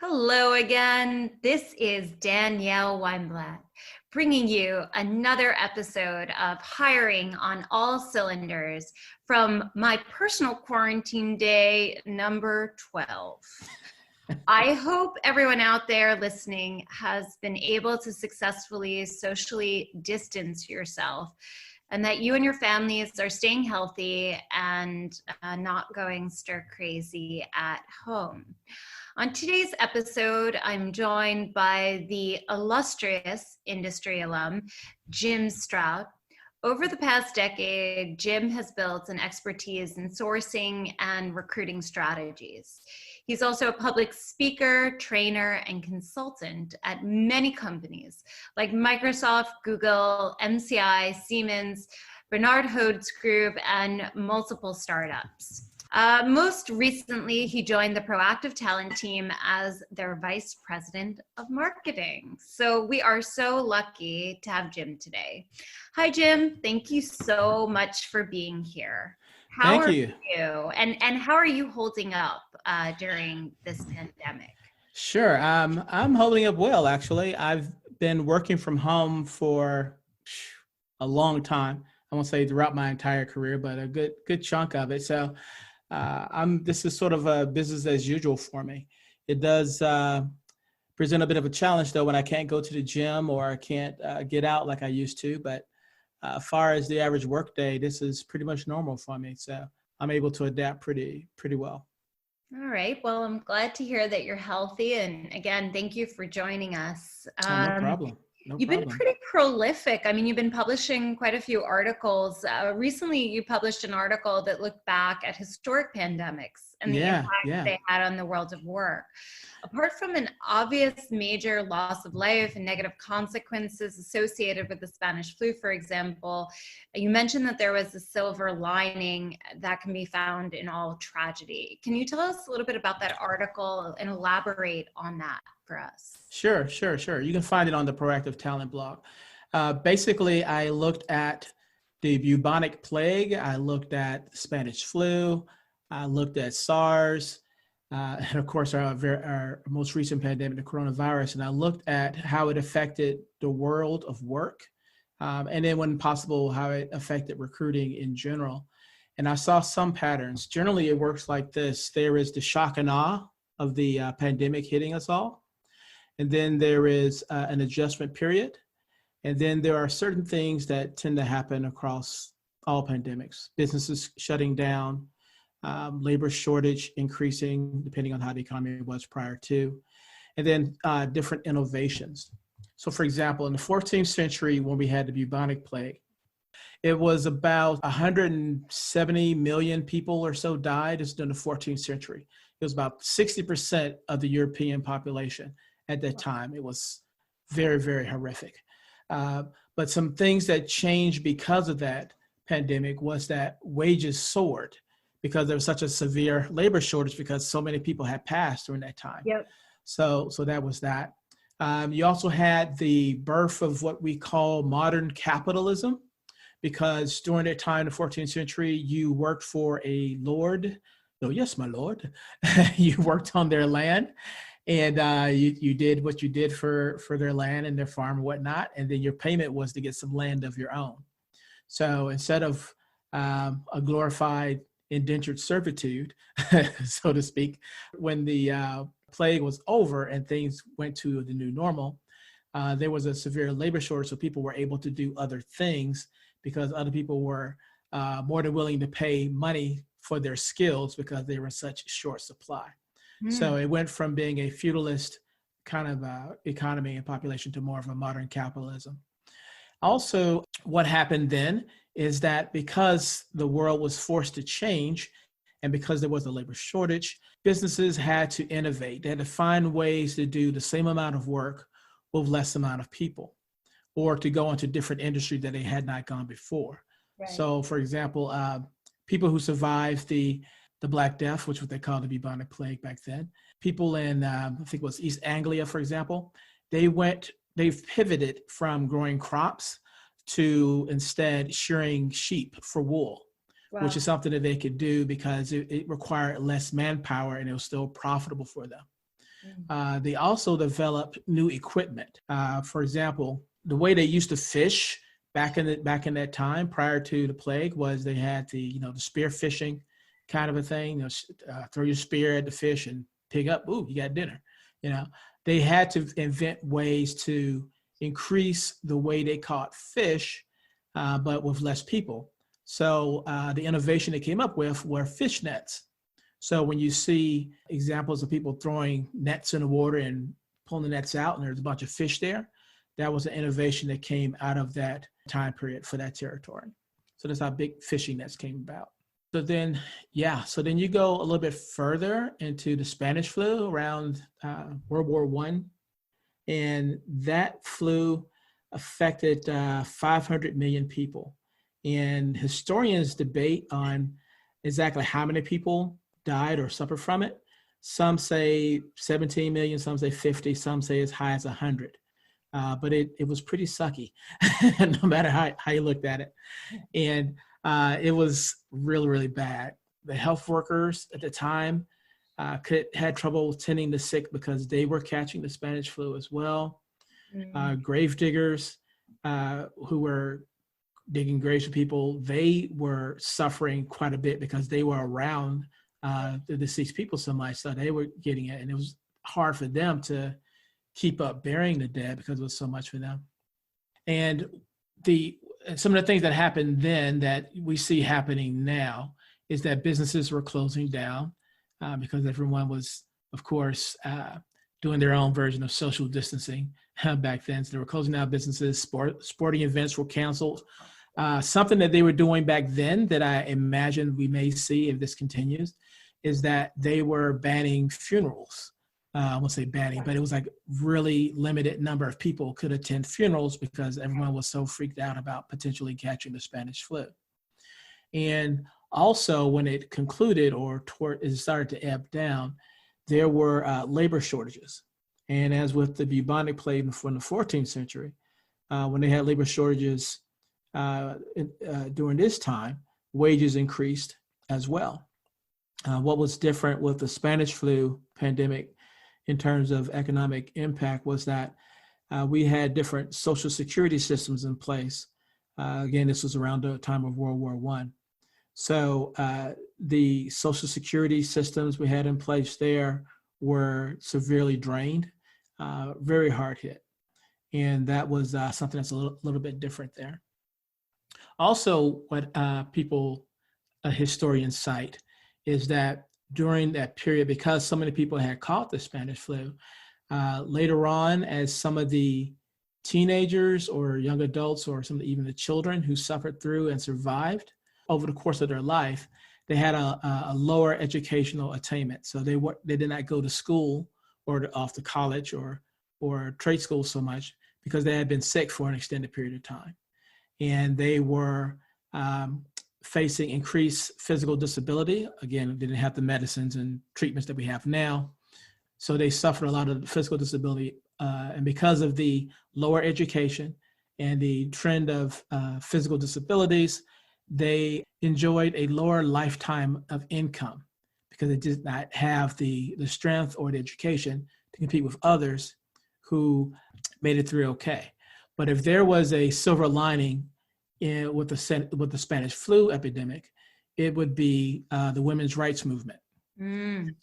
Hello again. This is Danielle Weinblatt bringing you another episode of Hiring on All Cylinders from my personal quarantine day number 12. I hope everyone out there listening has been able to successfully socially distance yourself and that you and your families are staying healthy and not going stir crazy at home. On today's episode, I'm joined by the illustrious industry alum, Jim Stroud. Over the past decade, Jim has built an expertise in sourcing and recruiting strategies. He's also a public speaker, trainer, and consultant at many companies like Microsoft, Google, MCI, Siemens, Bernard Hode's Group, and multiple startups. Most recently, he joined the Proactive Talent team as their vice president of marketing. So we are so lucky to have Jim today. Hi, Jim. Thank you so much for being here. Thank you. And how are you holding up during this pandemic? Sure. I'm holding up well, actually. I've been working from home for a long time. I won't say throughout my entire career, but a good chunk of it. So this is sort of a business as usual for me. It does present a bit of a challenge, though, when I can't go to the gym or I can't get out like I used to. But as far as the average work day, this is pretty much normal for me. So I'm able to adapt pretty well. All right. Well, I'm glad to hear that you're healthy. And again, thank you for joining us. No problem. You've been pretty prolific. I mean, you've been publishing quite a few articles. Recently, you published an article that looked back at historic pandemics and the impact they had on the world of work. Apart from an obvious major loss of life and negative consequences associated with the Spanish flu, for example, you mentioned that there was a silver lining that can be found in all tragedy. Can you tell us a little bit about that article and elaborate on that for us? Sure. You can find it on the Proactive Talent blog. Basically, I looked at the bubonic plague. I looked at the Spanish flu. I looked at SARS. And of course, our most recent pandemic, the coronavirus. And I looked at how it affected the world of work. And then when possible, how it affected recruiting in general. And I saw some patterns. Generally, it works like this. There is the shock and awe of the pandemic hitting us all. And then there is an adjustment period. And then there are certain things that tend to happen across all pandemics. Businesses shutting down, labor shortage increasing, depending on how the economy was prior to, and then different innovations. So for example, in the 14th century, when we had the bubonic plague, it was about 170 million people or so died. This is during the 14th century. It was about 60% of the European population. At that time, it was very, very horrific. But some things that changed because of that pandemic was that wages soared because there was such a severe labor shortage because so many people had passed during that time. Yep. So that was that. You also had the birth of what we call modern capitalism, because during that time, the 14th century, you worked for a lord. Oh, yes, my lord. You worked on their land. And you did what you did for their land and their farm and whatnot. And then your payment was to get some land of your own. So instead of a glorified indentured servitude, so to speak, when the plague was over and things went to the new normal, there was a severe labor shortage. So people were able to do other things because other people were more than willing to pay money for their skills because they were in such short supply. So it went from being a feudalist kind of economy and population to more of a modern capitalism. Also, what happened then is that because the world was forced to change and because there was a labor shortage, businesses had to innovate. They had to find ways to do the same amount of work with less amount of people, or to go into different industries that they had not gone before. Right. So, for example, people who survived the Black Death, which was what they called the bubonic plague back then. People in, I think it was East Anglia, for example, they've pivoted from growing crops to instead shearing sheep for wool. wow. which is something that they could do because it required less manpower and it was still profitable for them. They also developed new equipment. For example, the way they used to fish back in that time prior to the plague was they had the spear fishing kind of a thing. Throw your spear at the fish and pick up. Ooh, you got dinner. They had to invent ways to increase the way they caught fish, but with less people. So the innovation they came up with were fish nets. So when you see examples of people throwing nets in the water and pulling the nets out, and there's a bunch of fish there, that was an innovation that came out of that time period for that territory. So that's how big fishing nets came about. So then you go a little bit further into the Spanish flu around World War I, and that flu affected 500 million people. And historians debate on exactly how many people died or suffered from it. Some say 17 million, some say 50, some say as high as 100. But it was pretty sucky, no matter how you looked at it. And it was really, really bad. The health workers at the time had trouble tending the sick because they were catching the Spanish flu as well. Grave diggers who were digging graves for people, they were suffering quite a bit because they were around the deceased people so much, so they were getting it, and it was hard for them to keep up burying the dead because it was so much for them. And some of the things that happened then that we see happening now is that businesses were closing down because everyone was, of course, doing their own version of social distancing back then. So they were closing down businesses. Sporting events were canceled. Something that they were doing back then that I imagine we may see if this continues is that they were banning funerals. I won't say banning, but it was like really limited number of people could attend funerals because everyone was so freaked out about potentially catching the Spanish flu. And also when it concluded or it started to ebb down, there were labor shortages. And as with the bubonic plague from the 14th century, when they had labor shortages during this time, wages increased as well. What was different with the Spanish flu pandemic in terms of economic impact was that we had different social security systems in place. Again, this was around the time of World War I. So the social security systems we had in place there were severely drained, very hard hit. And that was something that's a little bit different there. Also, what historians cite is that during that period, because so many people had caught the Spanish flu, later on, as some of the teenagers or young adults or even the children who suffered through and survived over the course of their life, they had a lower educational attainment. So they did not go to school or off to college or trade school so much because they had been sick for an extended period of time. And they were facing increased physical disability. Again, didn't have the medicines and treatments that we have now. So they suffered a lot of physical disability. And because of the lower education and the trend of physical disabilities, they enjoyed a lower lifetime of income because they did not have the strength or the education to compete with others who made it through okay. But if there was a silver lining with the Spanish flu epidemic, it would be the women's rights movement.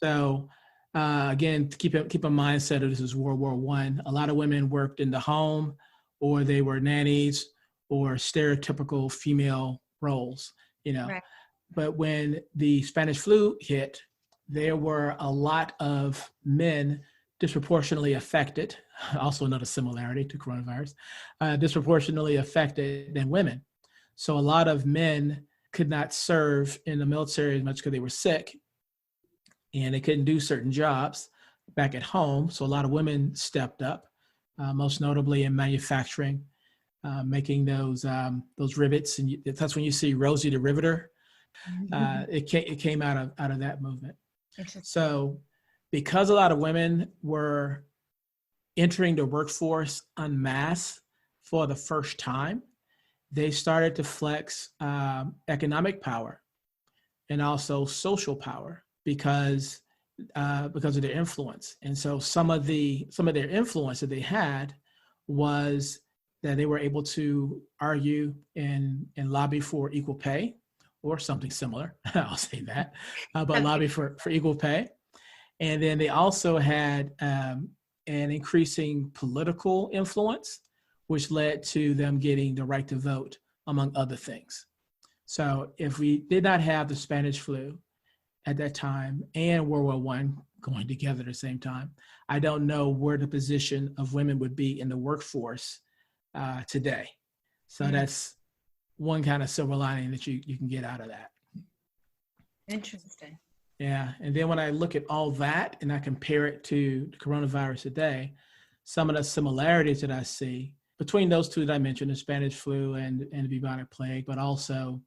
So again, keep in mindset of this is World War I. A lot of women worked in the home, or they were nannies, or stereotypical female roles. Right. But when the Spanish flu hit, there were a lot of men disproportionately affected. Also another similarity to coronavirus, disproportionately affected than women. So a lot of men could not serve in the military as much because they were sick and they couldn't do certain jobs back at home. So a lot of women stepped up, most notably in manufacturing, making those rivets. And that's when you see Rosie the Riveter. It came out of that movement. So because a lot of women were entering the workforce en masse for the first time, they started to flex economic power and also social power because because of their influence. And so some of their influence that they had was that they were able to argue and lobby for equal pay or something similar. I'll say that, but lobby for equal pay. And then they also had an increasing political influence, which led to them getting the right to vote, among other things. So if we did not have the Spanish flu at that time and World War I going together at the same time, I don't know where the position of women would be in the workforce today. So that's one kind of silver lining that you can get out of that. Interesting. Yeah. And then when I look at all that and I compare it to the coronavirus today, some of the similarities that I see between those two that I mentioned, the Spanish flu and the bubonic plague, but also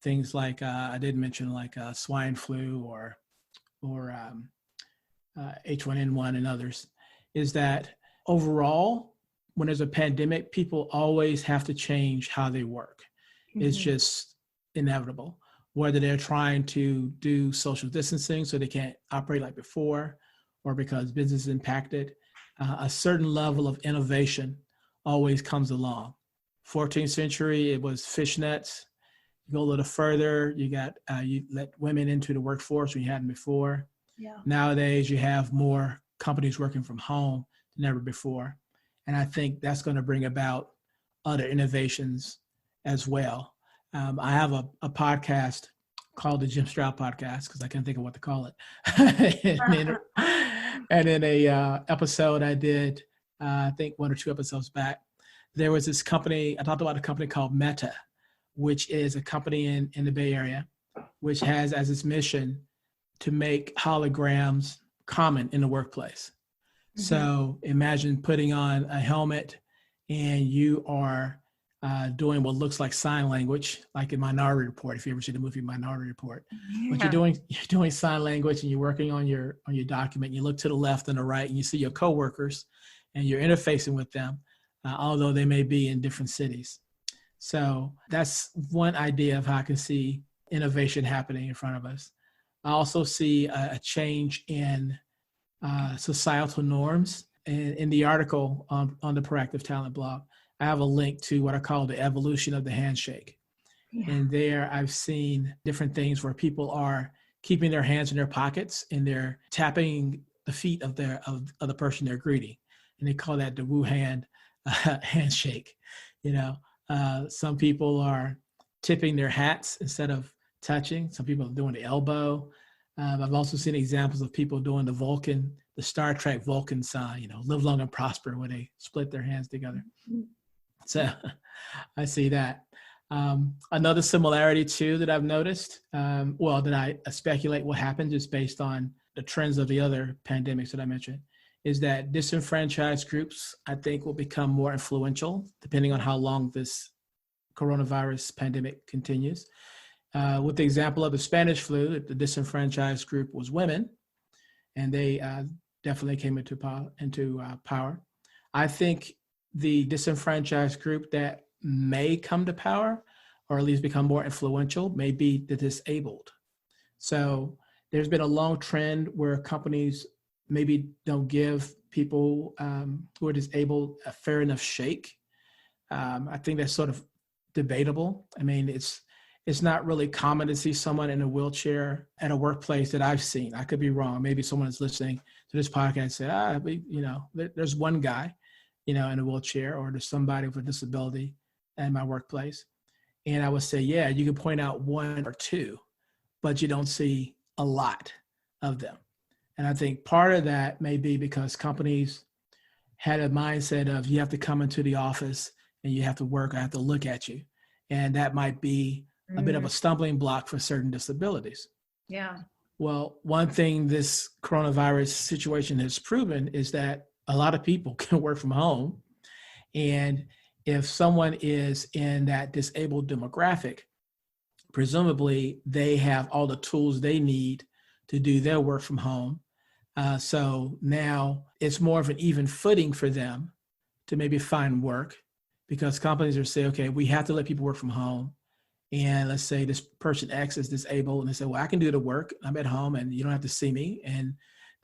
things like I did mention like swine flu or H1N1 and others, is that overall, when there's a pandemic, people always have to change how they work. It's just inevitable. Whether they're trying to do social distancing so they can't operate like before, or because business is impacted, a certain level of innovation always comes along. 14th century, it was fishnets. You go a little further, you let women into the workforce when you hadn't before. Yeah. Nowadays, you have more companies working from home than ever before. And I think that's going to bring about other innovations as well. I have a podcast called the Jim Stroud podcast because I can't think of what to call it. and in a episode I did, I think 1 or 2 episodes back, there was this company, I talked about a company called Meta, which is a company in the Bay Area, which has as its mission to make holograms common in the workplace. So imagine putting on a helmet and you are doing what looks like sign language, like in Minority Report, if you ever see the movie Minority Report. But you're doing sign language and you're working on your document. You look to the left and the right and you see your coworkers and you're interfacing with them, although they may be in different cities. So that's one idea of how I can see innovation happening in front of us. I also see a change in societal norms. And in the article on the Proactive Talent blog, I have a link to what I call the evolution of the handshake. Yeah. And there I've seen different things where people are keeping their hands in their pockets and they're tapping the feet of the person they're greeting. And they call that the Wuhan handshake. Some people are tipping their hats instead of touching. Some people are doing the elbow. I've also seen examples of people doing the Star Trek Vulcan sign, live long and prosper, where they split their hands together. So I see that. Another similarity too that I've noticed, that I speculate what happens just based on the trends of the other pandemics that I mentioned, is that disenfranchised groups, I think, will become more influential depending on how long this coronavirus pandemic continues. With the example of the Spanish flu, the disenfranchised group was women, and they definitely came into power. I think the disenfranchised group that may come to power, or at least become more influential, may be the disabled. So there's been a long trend where companies maybe don't give people who are disabled a fair enough shake. I think that's sort of debatable. I mean, it's not really common to see someone in a wheelchair at a workplace that I've seen. I could be wrong. Maybe someone is listening to this podcast and say, there's one guy, in a wheelchair, or there's somebody with a disability in my workplace. And I would say, yeah, you can point out 1 or 2, but you don't see a lot of them. And I think part of that may be because companies had a mindset of you have to come into the office and you have to work, I have to look at you. And that might be a bit of a stumbling block for certain disabilities. Yeah. Well, one thing this coronavirus situation has proven is that a lot of people can work from home. And if someone is in that disabled demographic, presumably they have all the tools they need to do their work from home. So now it's more of an even footing for them to maybe find work, because companies are saying, okay, we have to let people work from home. And let's say this person X is disabled, and they say, well, I can do the work. I'm at home and you don't have to see me. And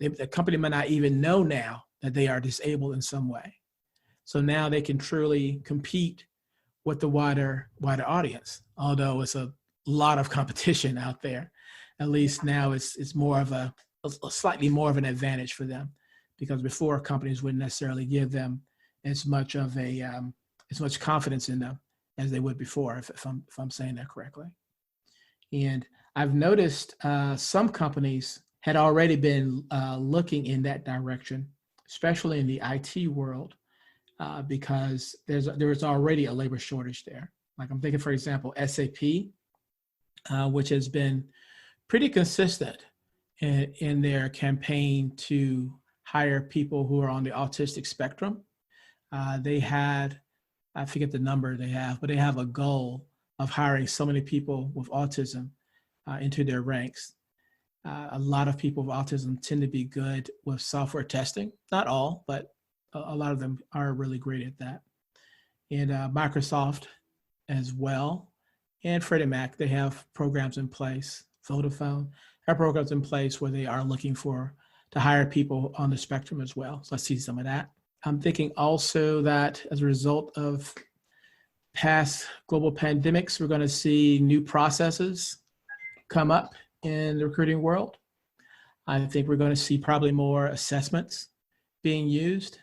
the company might not even know now that they are disabled in some way. So now they can truly compete with the wider audience, although it's a lot of competition out there. At least now it's more of a slightly more of an advantage for them, because before companies wouldn't necessarily give them as much confidence in them as they would before, if I'm saying that correctly. And I've noticed some companies had already been looking in that direction, especially in the IT world, because there's already a labor shortage there. Like I'm thinking, for example, SAP, which has been pretty consistent in their campaign to hire people who are on the autistic spectrum. They had, I forget the number they have, but they have a goal of hiring so many people with autism into their ranks. A lot of people with autism tend to be good with software testing. Not all, but a lot of them are really great at that. And Microsoft as well, and Freddie Mac, they have programs in place. Vodafone have programs in place where they are looking to hire people on the spectrum as well. So I see some of that. I'm thinking also that as a result of past global pandemics, we're going to see new processes come up in the recruiting world. I think we're going to see probably more assessments being used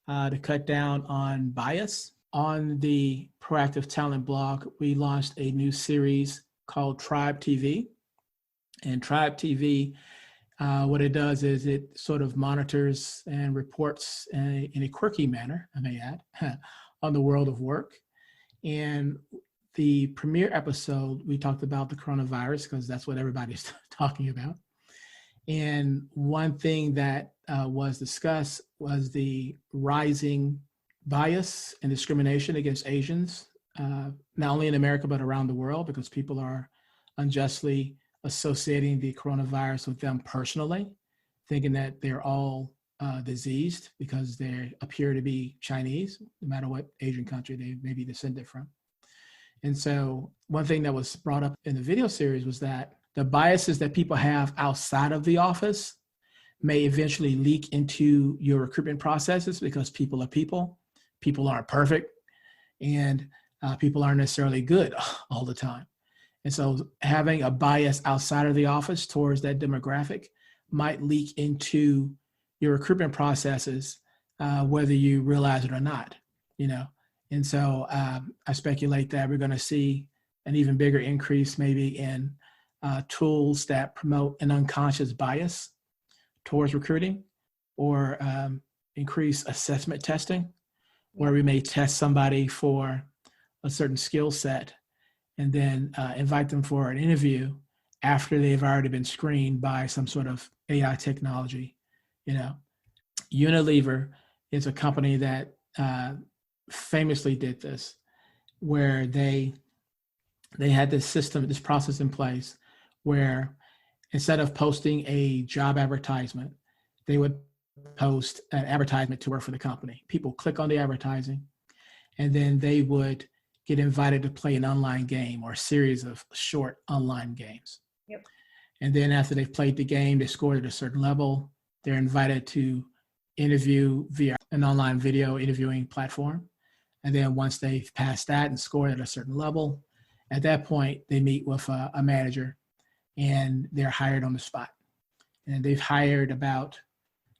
to cut down on bias. On the Proactive Talent blog, we launched a new series called Tribe TV. And Tribe TV, what it does is it sort of monitors and reports in a quirky manner, I may add, on the world of work. And the premiere episode, we talked about the coronavirus because that's what everybody's talking about. And one thing that was discussed was the rising bias and discrimination against Asians, not only in America, but around the world, because people are unjustly associating the coronavirus with them personally, thinking that they're all diseased because they appear to be Chinese, no matter what Asian country they may be descended from. And so one thing that was brought up in the video series was that the biases that people have outside of the office may eventually leak into your recruitment processes, because people are people. People aren't perfect, and people aren't necessarily good all the time. And so having a bias outside of the office towards that demographic might leak into your recruitment processes, whether you realize it or not, you know. And so I speculate that we're going to see an even bigger increase maybe in tools that promote an unconscious bias towards recruiting, or increase assessment testing, where we may test somebody for a certain skill set and then invite them for an interview after they've already been screened by some sort of AI technology. You know, Unilever is a company that famously did this, where they had this system, this process in place, where instead of posting a job advertisement, they would post an advertisement to work for the company. People click on the advertising, and then they would get invited to play an online game or a series of short online games. Yep. And then after they've played the game, they scored at a certain level, they're invited to interview via an online video interviewing platform. And then once they've passed that and scored at a certain level, at that point, they meet with a manager and they're hired on the spot. And they've hired about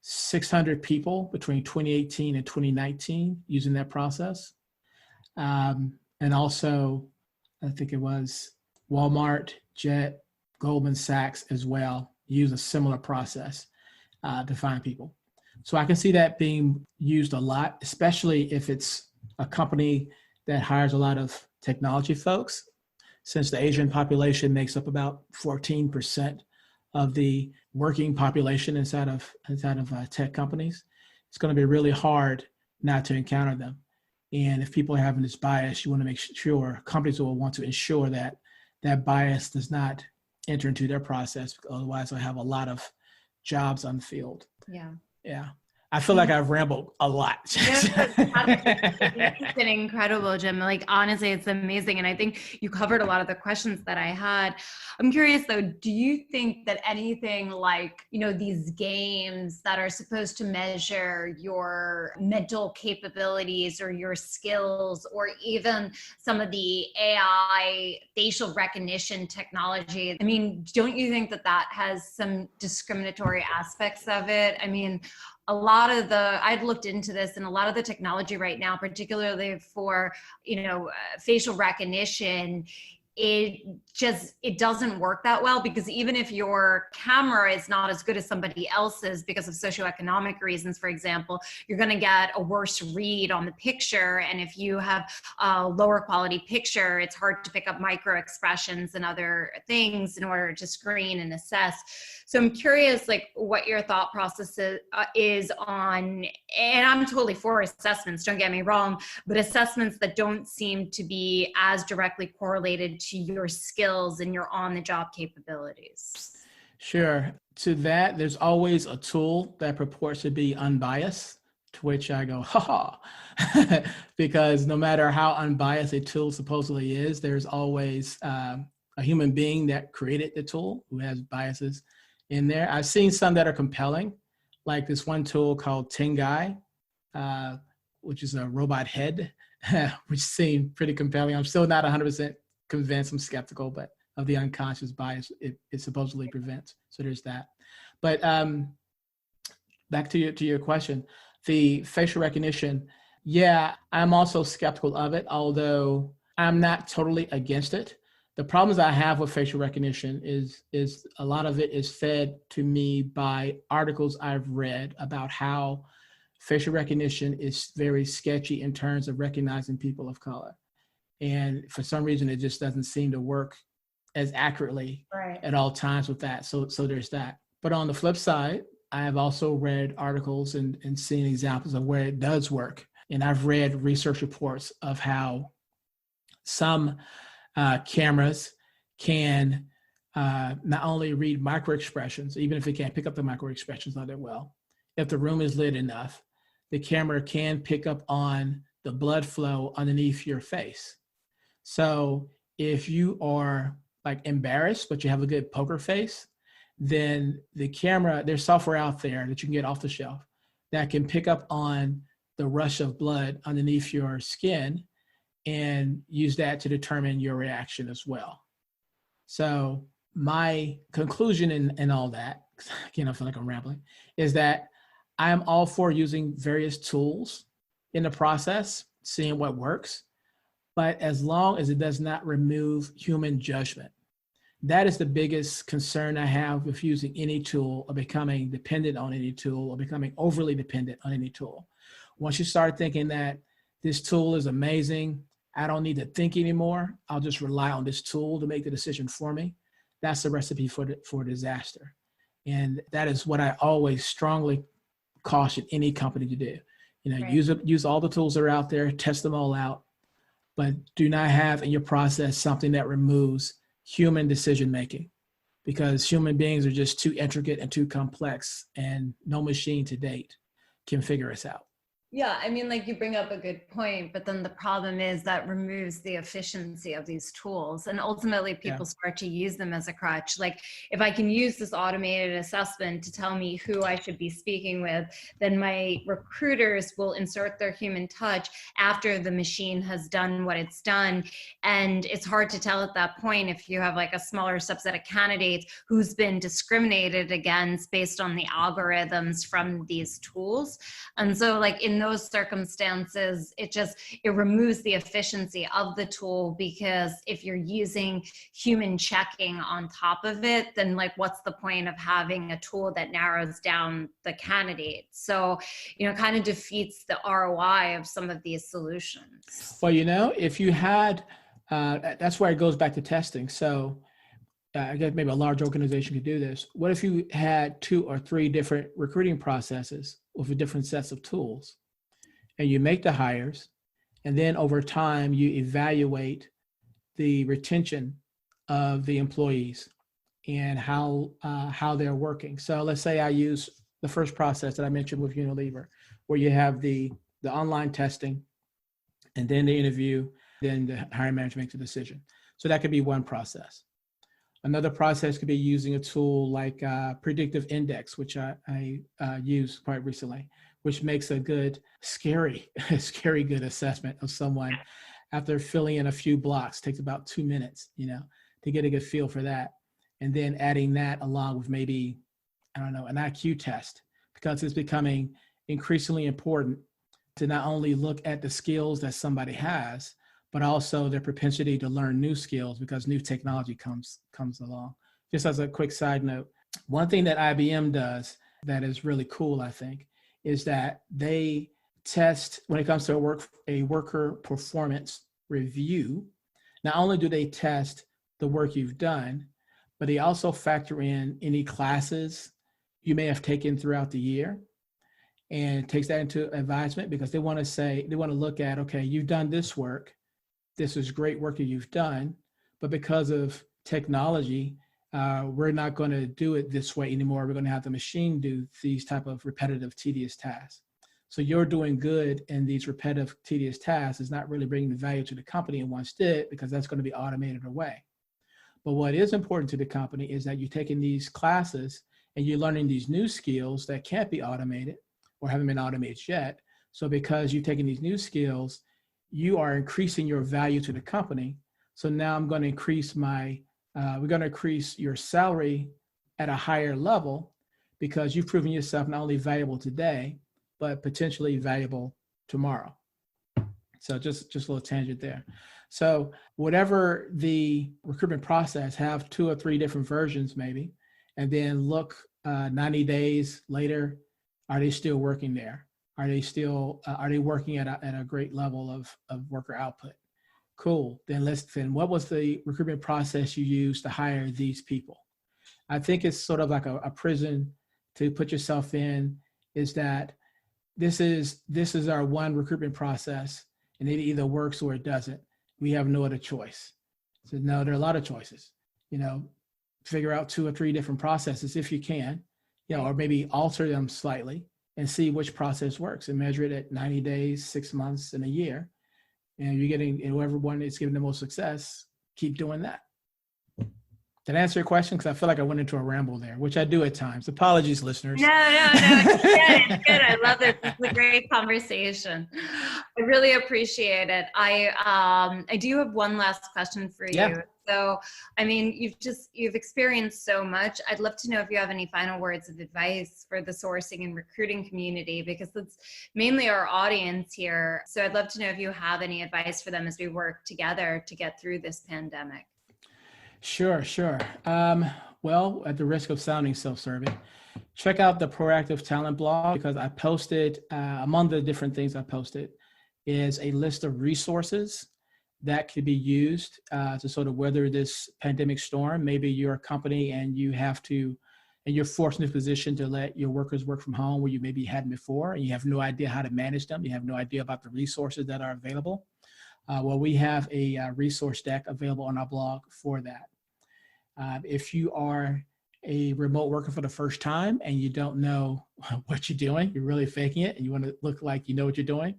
600 people between 2018 and 2019 using that process. And also, I think it was Walmart, Jet, Goldman Sachs as well use a similar process to find people. So I can see that being used a lot, especially if it's a company that hires a lot of technology folks. Since the Asian population makes up about 14% of the working population inside of tech companies, it's going to be really hard not to encounter them. And if people are having this bias, you want to make sure companies will want to ensure that that bias does not enter into their process. Otherwise, they'll have a lot of jobs unfilled. Yeah. Yeah. I feel like I've rambled a lot. It's been incredible, Jim. Like, honestly, it's amazing. And I think you covered a lot of the questions that I had. I'm curious though, do you think that anything like, these games that are supposed to measure your mental capabilities or your skills, or even some of the AI facial recognition technology, I mean, don't you think that that has some discriminatory aspects of it? I mean, I'd looked into this, and a lot of the technology right now, particularly for, facial recognition, it doesn't work that well, because even if your camera is not as good as somebody else's because of socioeconomic reasons, for example, you're going to get a worse read on the picture. And if you have a lower quality picture, it's hard to pick up micro expressions and other things in order to screen and assess. So I'm curious, like, what your thought process is on, and I'm totally for assessments, don't get me wrong, but assessments that don't seem to be as directly correlated to your skills and your on-the-job capabilities. Sure. To that, there's always a tool that purports to be unbiased, to which I go, ha ha, because no matter how unbiased a tool supposedly is, there's always a human being that created the tool who has biases in there. I've seen some that are compelling, like this one tool called Tengai, which is a robot head, which seemed pretty compelling. I'm still not 100% convinced. I'm skeptical, but of the unconscious bias it supposedly prevents. So there's that. But back to your question, the facial recognition. Yeah, I'm also skeptical of it, although I'm not totally against it. The problems I have with facial recognition is a lot of it is fed to me by articles I've read about how facial recognition is very sketchy in terms of recognizing people of color. And for some reason, it just doesn't seem to work as accurately at all times with that. So there's that. But on the flip side, I have also read articles and seen examples of where it does work. And I've read research reports of how some cameras can not only read micro expressions, even if it can't pick up the micro expressions not that well. If the room is lit enough, the camera can pick up on the blood flow underneath your face. So if you are like embarrassed, but you have a good poker face, then the camera, there's software out there that you can get off the shelf that can pick up on the rush of blood underneath your skin and use that to determine your reaction as well. So my conclusion in all that, again, I feel like I'm rambling, is that I am all for using various tools in the process, seeing what works, but as long as it does not remove human judgment. That is the biggest concern I have with using any tool or becoming dependent on any tool or becoming overly dependent on any tool. Once you start thinking that this tool is amazing, I don't need to think anymore, I'll just rely on this tool to make the decision for me, that's the recipe for disaster. And that is what I always strongly caution any company to do. Use all the tools that are out there, test them all out, but do not have in your process something that removes human decision making, because human beings are just too intricate and too complex, and no machine to date can figure us out. Yeah, I mean, like, you bring up a good point, but then the problem is that removes the efficiency of these tools. And ultimately people start to use them as a crutch. Like, if I can use this automated assessment to tell me who I should be speaking with, then my recruiters will insert their human touch after the machine has done what it's done. And it's hard to tell at that point if you have like a smaller subset of candidates who's been discriminated against based on the algorithms from these tools. And so, like, in those circumstances, it removes the efficiency of the tool, because if you're using human checking on top of it, then like, what's the point of having a tool that narrows down the candidate? So, kind of defeats the ROI of some of these solutions. Well, if you had, that's where it goes back to testing. So I guess maybe a large organization could do this. What if you had 2 or 3 different recruiting processes with different sets of tools? And you make the hires, and then over time you evaluate the retention of the employees and how they're working. So let's say I use the first process that I mentioned with Unilever, where you have the online testing and then the interview, then the hiring manager makes a decision. So that could be one process. Another process could be using a tool like Predictive Index, which I used quite recently, which makes a good, scary good assessment of someone after filling in a few blocks. Takes about 2 minutes, to get a good feel for that. And then adding that along with maybe, I don't know, an IQ test, because it's becoming increasingly important to not only look at the skills that somebody has, but also their propensity to learn new skills because new technology comes along. Just as a quick side note, one thing that IBM does that is really cool, I think, is that they test when it comes to a worker performance review. Not only do they test the work you've done, but they also factor in any classes you may have taken throughout the year, and takes that into advisement because they want to look at, okay, you've done this work. This is great work that you've done, but because of technology, we're not going to do it this way anymore. We're going to have the machine do these type of repetitive, tedious tasks. So you're doing good in these repetitive, tedious tasks is not really bringing the value to the company it once did, because that's going to be automated away. But what is important to the company is that you're taking these classes and you're learning these new skills that can't be automated or haven't been automated yet. So because you've taken these new skills, you are increasing your value to the company. So now I'm going to increase we're going to increase your salary at a higher level because you've proven yourself not only valuable today, but potentially valuable tomorrow. So just a little tangent there. So whatever the recruitment process, have 2 or 3 different versions maybe, and then look 90 days later, are they still working there? Are they working at a great level of worker output? Cool. Then what was the recruitment process you used to hire these people? I think it's sort of like a prison to put yourself in, is that this is our one recruitment process, and it either works or it doesn't. We have no other choice. So no, there are a lot of choices. Figure out 2 or 3 different processes if you can, or maybe alter them slightly and see which process works and measure it at 90 days, 6 months, and a year. And you're getting, whoever one is giving the most success, keep doing that. Did I answer your question? Because I feel like I went into a ramble there, which I do at times. Apologies, listeners. No, it's good. It's good. I love this. It's a great conversation. I really appreciate it. I do have one last question for you. Yeah. So, I mean, you've experienced so much. I'd love to know if you have any final words of advice for the sourcing and recruiting community, because that's mainly our audience here. So I'd love to know if you have any advice for them as we work together to get through this pandemic. Sure. Well, at the risk of sounding self-serving, check out the Proactive Talent blog, because I posted, among the different things I posted, is a list of resources that could be used to sort of weather this pandemic storm. Maybe you're a company and you're forced in a position to let your workers work from home where you maybe hadn't before, and you have no idea how to manage them. You have no idea about the resources that are available. Well, we have a resource deck available on our blog for that. If you are a remote worker for the first time and you don't know what you're doing, you're really faking it, and you want to look like you know what you're doing,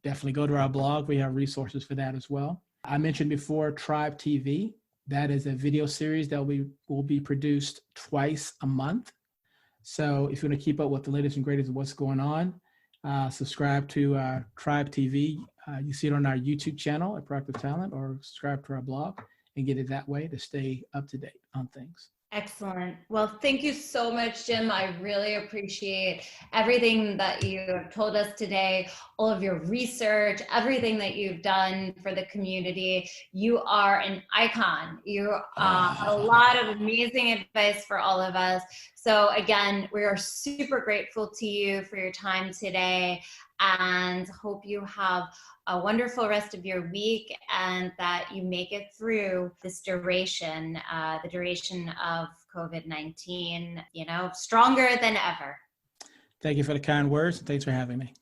definitely go to our blog. We have resources for that as well. I mentioned before Tribe TV. That is a video series that will be produced twice a month. So if you want to keep up with the latest and greatest of what's going on, subscribe to Tribe TV. You see it on our YouTube channel at Proactive Talent, or subscribe to our blog and get it that way to stay up to date on things. Excellent. Well, thank you so much, Jim. I really appreciate everything that you have told us today, all of your research, everything that you've done for the community. You are an icon. You have a lot of amazing advice for all of us. So again, we are super grateful to you for your time today, and hope you have a wonderful rest of your week, and that you make it through this duration, the duration of COVID-19, stronger than ever. Thank you for the kind words. Thanks for having me.